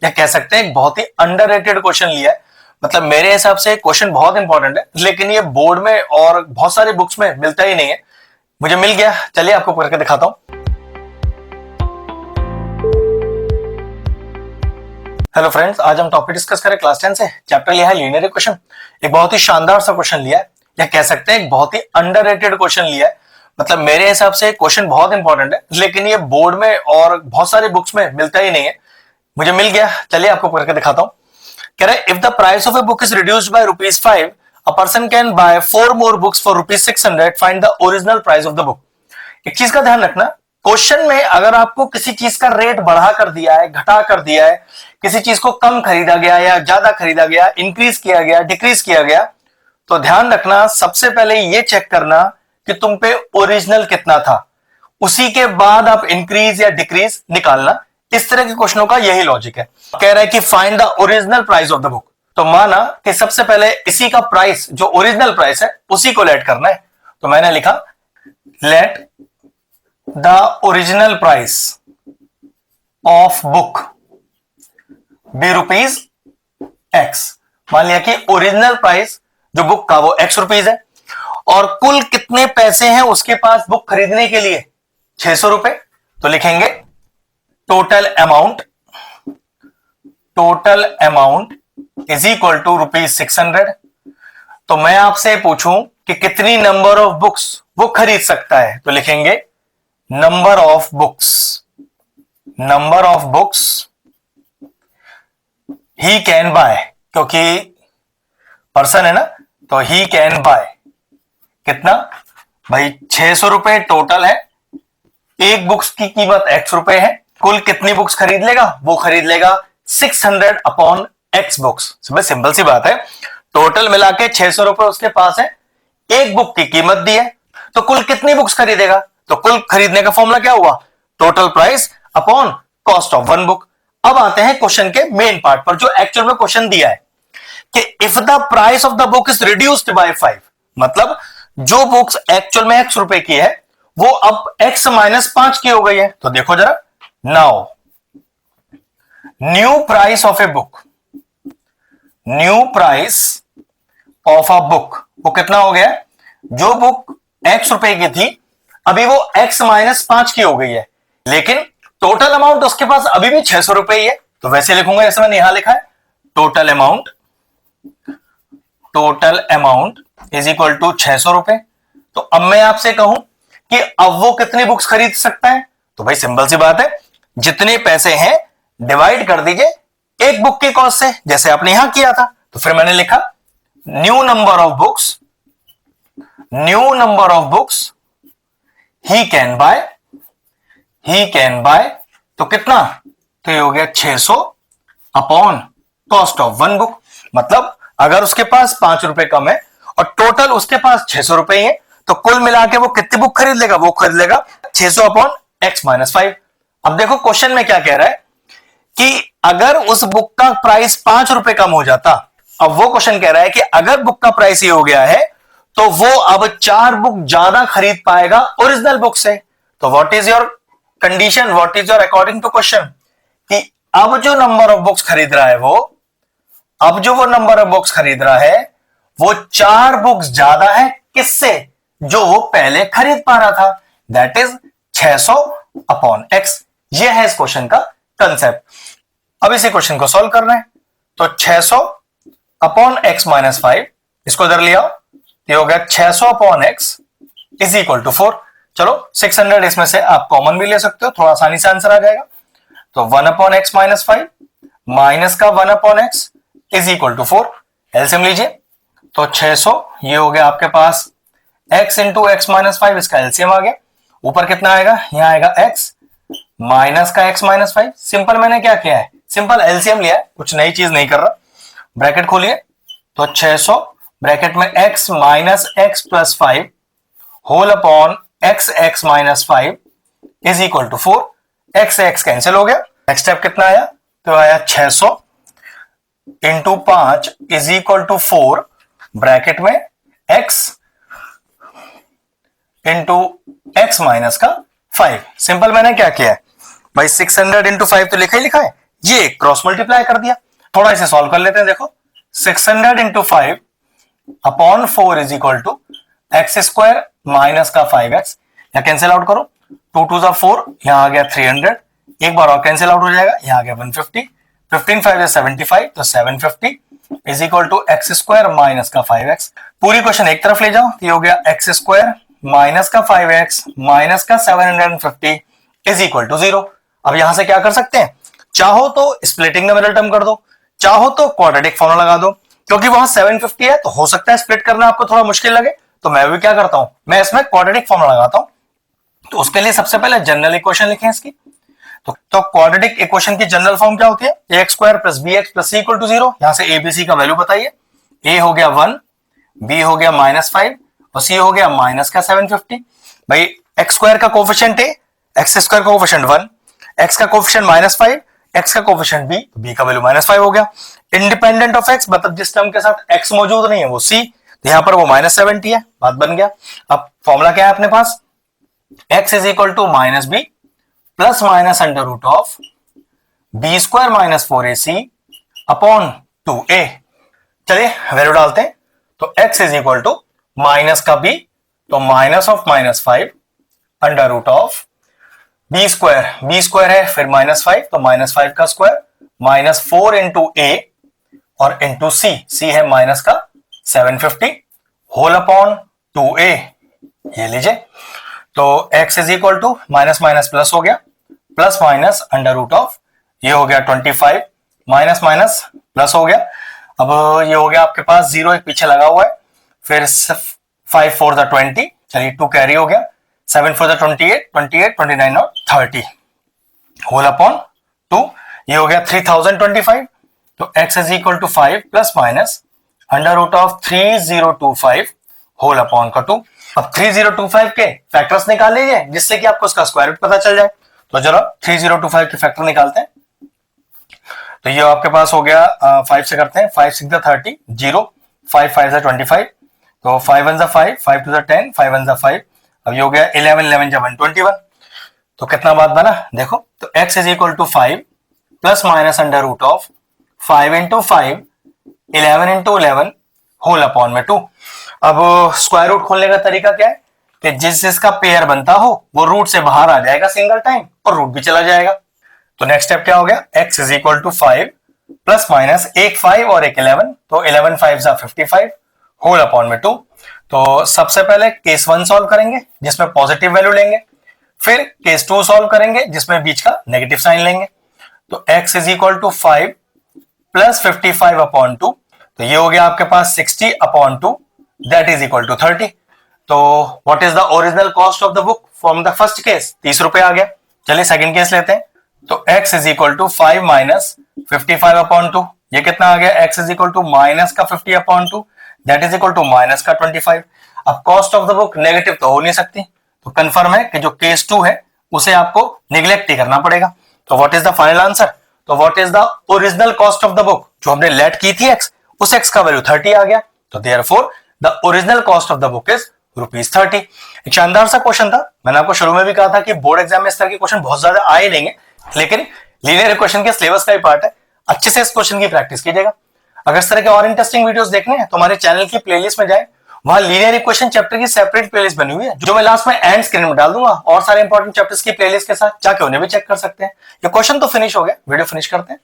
या कह सकते हैं एक बहुत ही अंडररेटेड क्वेश्चन लिया है। मतलब मेरे हिसाब से क्वेश्चन बहुत इंपॉर्टेंट है, लेकिन ये बोर्ड में और बहुत सारे बुक्स में मिलता ही नहीं है। मुझे मिल गया, चलिए आपको करके दिखाता हूं। हेलो फ्रेंड्स, आज हम टॉपिक डिस्कस करें क्लास 10 से। चैप्टर लिया है लीनियर इक्वेशन। एक बहुत ही शानदार सा क्वेश्चन लिया है, या कह सकते हैं एक बहुत ही अंडररेटेड क्वेश्चन लिया है। मतलब मेरे हिसाब से क्वेश्चन बहुत इंपॉर्टेंट है, लेकिन ये बोर्ड में और बहुत सारे बुक्स में मिलता ही नहीं है। मुझे मिल गया, चलिए आपको करके दिखाता हूं। कह रहे if the price of a book is reduced by ₹5, a person can buy 4 more books for ₹600, find the original price of the book. एक चीज का ध्यान रखना, क्वेश्चन में अगर आपको किसी चीज का रेट बढ़ा कर दिया है, घटा कर दिया है, किसी चीज को कम खरीदा गया या ज्यादा खरीदा गया, इंक्रीज किया गया, डिक्रीज किया गया, तो ध्यान रखना सबसे पहले ये चेक करना कि तुम पे ओरिजिनल कितना था, उसी के बाद आप इंक्रीज या डिक्रीज निकालना। इस तरह के क्वेश्चनों का यही लॉजिक है। कह रहा है कि find the original price of the book, तो माना कि सबसे पहले इसी का प्राइस जो ओरिजिनल प्राइस है उसी को लेट करना है। तो मैंने लिखा let the original price of book be ₹X। मान लिया कि ओरिजिनल प्राइस जो बुक का वो ₹X है, और कुल कितने पैसे हैं उसके पास बुक खरीदने के लिए, ₹600। तो लिखेंगे total amount is equal to ₹600। तो मैं आपसे पूछूं कि कितनी नंबर ऑफ बुक्स वो खरीद सकता है, तो लिखेंगे number of books he can buy, क्योंकि पर्सन है ना, तो ही कैन बाय कितना भाई, ₹600 टोटल है। एक बुक्स की कीमत X है, कुल कितनी बुक्स खरीद लेगा, वो खरीद लेगा 600 अपॉन X बुक्स। सिंपल सी बात है, टोटल मिला के ₹600 उसके पास है, एक बुक की कीमत दी है, तो कुल कितनी बुक्स खरीदेगा, तो कुल खरीदने का फॉर्मूला क्या हुआ, total price upon cost of one book. अब आते हैं क्वेश्चन के मेन पार्ट पर, जो एक्चुअल में क्वेश्चन दिया है कि if the price of the book is reduced by 5, मतलब जो बुक्स एक्चुअल में ₹X की है वो अब X - 5 की हो गई है। तो देखो जरा, now new price of a book वो कितना हो गया, जो बुक ₹X की थी अभी वो X - 5 की हो गई है, लेकिन टोटल अमाउंट उसके पास अभी भी ₹600 ही है। तो वैसे लिखूंगा जैसे मैंने यहां लिखा है, total amount is equal to ₹600। तो अब मैं आपसे कहूं कि अब वो कितनी बुक्स खरीद सकता है, तो भाई सिंपल सी बात है, जितने पैसे हैं डिवाइड कर दीजिए एक बुक की कॉस्ट से, जैसे आपने यहां किया था। तो फिर मैंने लिखा new number of books he can buy, तो कितना, तो ये हो गया 600 upon cost of one book. मतलब अगर उसके पास ₹5 कम है और टोटल उसके पास ₹600 है, तो कुल मिला के वो कितनी बुक खरीद लेगा, वो खरीद लेगा 600 अपॉन X - 5। अब देखो क्वेश्चन में क्या कह रहा है कि अगर उस बुक का प्राइस ₹5 कम हो जाता, अब वो क्वेश्चन कह रहा है कि अगर बुक का प्राइस ये हो गया है तो वो अब 4 बुक ज्यादा खरीद पाएगा ओरिजिनल बुक से। तो what is your condition, what is your according to question, कि अब जो नंबर ऑफ बुक्स खरीद रहा है वो 4 बुक्स ज्यादा है किससे, जो वो पहले खरीद पा रहा था, दैट इज 600 अपॉन X। ये है इस क्वेश्चन का कंसेप्ट। अब इसी क्वेश्चन को सॉल्व करना है, तो 600 अपॉन X - 5, इसको इधर ले आओ, ये हो गया 600 upon X is equal to 4। चलो 600 इसमें से आप कॉमन भी ले सकते हो, थोड़ा आसानी से आंसर आ जाएगा। तो 1 अपॉन X - 5 माइनस का 1 upon X is equal to 4। LCM लीजिए, तो 600 ये हो गया आपके पास X इंटू X - 5, इसका एलसीएम आ गया। ऊपर कितना आएगा, यहां आएगा X माइनस का X - 5। सिंपल मैंने क्या किया है, सिंपल एलसीएम लिया है, कुछ नई चीज नहीं कर रहा। ब्रैकेट खोलिए, तो 600 ब्रैकेट में X minus X plus 5 whole upon X - 5 is equal to 4। X cancel हो गया। नेक्स्ट स्टेप कितना आया, तो आया 600 into 5 is equal to 4, bracket में X इंटू X माइनस का 5। सिंपल मैंने क्या किया है भाई, 600 इंटू 5 तो लिखा ही लिखा है, ये क्रॉस मल्टीप्लाई कर दिया। थोड़ा इसे सॉल्व कर लेते हैं। देखो 600 into 5 upon 4 is equal to X square minus का 5x। या कैंसिल आउट करो, 2 2 4, यहां आ गया 300, एक बार और कैंसिल आउट हो जाएगा, यहां आ गया 150, 15 5 75, तो 750 is equal to X square minus का 5x। पूरी क्वेश्चन एक तरफ ले जाओ, तो ये हो गया एक्स स्क्वायर माइनस का 5x माइनस का 750 इज इक्वल टू 0। अब यहां से क्या कर सकते हैं, चाहो तो स्प्लिटिंग द मिडिल टर्म कर दो, चाहो तो क्वाड्रेटिक फॉर्मूला लगा दो। क्योंकि वहां 750 है तो हो सकता है स्प्लिट करना आपको थोड़ा मुश्किल लगे, तो मैं भी क्या करता हूं, मैं इसमें क्वाड्रेटिक फॉर्मूला लगाता हूं। तो उसके लिए सबसे पहले जनरल इक्वेशन लिखें इसकी। तो क्वाड्रेटिक इक्वेशन की जनरल फॉर्म क्या होती है, A X square plus B X plus C equal to 0। यहां से एबीसी का वैल्यू बताइए। ए हो गया 1, बी हो गया -5 और सी हो गया माइनस का 750। भाई एक्स स्क्वायर का कोफिशिएंट ए, एक्स स्क्वायर का कोफिशिएंट 1, एक्स का कोफिशिएंट -5, एक्स का कोफिशिएंट बी, बी का वैल्यू -5 हो गया। इंडिपेंडेंट ऑफ एक्स, मतलब जिस टर्म के साथ एक्स मौजूद नहीं है वो सी, तो यहां पर वो -70 है, बात बन गया। अब फॉर्मूला क्या है अपने पास, x is equal to minus B plus minus under root of B square minus 4ac upon 2a। चलिए वैल्यू डालते हैं। तो x is equal to minus का b, तो minus of -5 under root of B square है फिर -5, तो -5 का स्क्वायर माइनस 4 इंटू a और इंटू सी है माइनस का 750 होल अपॉन 2a। ये लीजिए, तो x is equal to minus minus plus हो गया, plus minus under root of, ये हो गया 25 माइनस माइनस प्लस हो गया। अब ये हो गया आपके पास 0 एक पीछे लगा हुआ है, फिर 5 4 द 20, चलिए 2 कैरी हो गया, 7 4 द 28, 28 29 और 30 होल अपॉन 2, ये हो गया 3025। तो x is equal to 5 plus minus under root of 3025 whole upon का 2। अब 3025 के फैक्टर्स निकाल लीजिए जिससे कि आपको उसका स्क्वायर रूट पता चल जाए। तो चलो 3025 के फैक्टर निकालते हैं। तो ये आपके पास हो गया 5 से करते हैं, 5 6 30, 0, 5 5 25, तो 5 1 5, 5 2 10, 5 1 5। अब ये हो गया 11 11 121। तो कितना बात बना देखो, तो x is equal to 5 plus minus under root of 5 into 5 11 into 11 whole upon में 2। अब स्क्वायर रूट खोलने का तरीका क्या है कि जिसका पेयर बनता हो वो रूट से बाहर आ जाएगा सिंगल टाइम और रूट भी चला जाएगा। तो नेक्स्ट स्टेप क्या हो गया, x is equal to 5 plus minus एक 5 और एक 11, तो 11 5 55 होल अपॉन में 2। तो सबसे पहले केस 1 सॉल्व करेंगे जिसमें पॉजिटिव वैल्यू लेंगे, फिर केस 2 सॉल्व करेंगे जिसमें बीच का नेगेटिव साइन लेंगे। तो x is equal to 5 plus 55 upon 2, तो ये हो गया आपके पास 60 upon 2 that is equal to 30। तो what is the original cost of the book from the first case, 30 रुपए आ गया। चलिए सेकंड केस लेते हैं। तो x is equal to 5 minus 55 upon 2, ये कितना आ गया, x is equal to minus का 50 upon 2 that is equal to minus का 25। अब cost of the book negative तो हो नहीं सकती, तो कंफर्म है कि जो केस 2 है उसे आपको निग्लेक्ट ही करना पड़ेगा। तो what is the final answer, तो what is the original cost of the book, जो हमने लेट की थी x, उस x का वैल्यू 30 आ गया। तो therefore the original cost of the book is ₹30। एक शानदार सा क्वेश्चन था। मैंने आपको शुरू में भी कहा था कि बोर्ड एग्जाम में इस तरह के क्वेश्चन बहुत ज्यादा आए नहीं है, लेकिन लीनियर इक्वेशन के सिलेबस का ही पार्ट है। अच्छे से इस क्वेश्चन की प्रैक्टिस कीजिएगा। अगर इस तरह के और इंटरेस्टिंग वीडियोस देखने हैं तो हमारे चैनल की प्लेलिस्ट में जाएं, वहां लीनियर इक्वेशन चैप्टर की सेपरेट प्लेलिस्ट बनी हुई है जो मैं लास्ट में एंड स्क्रीन में डाल दूंगा, और सारे इंपॉर्टेंट चैप्टर्स की प्लेलिस्ट के साथ जाके उन्हें भी चेक कर सकते हैं। ये क्वेश्चन तो फिनिश हो गया, वीडियो फिनिश करते हैं।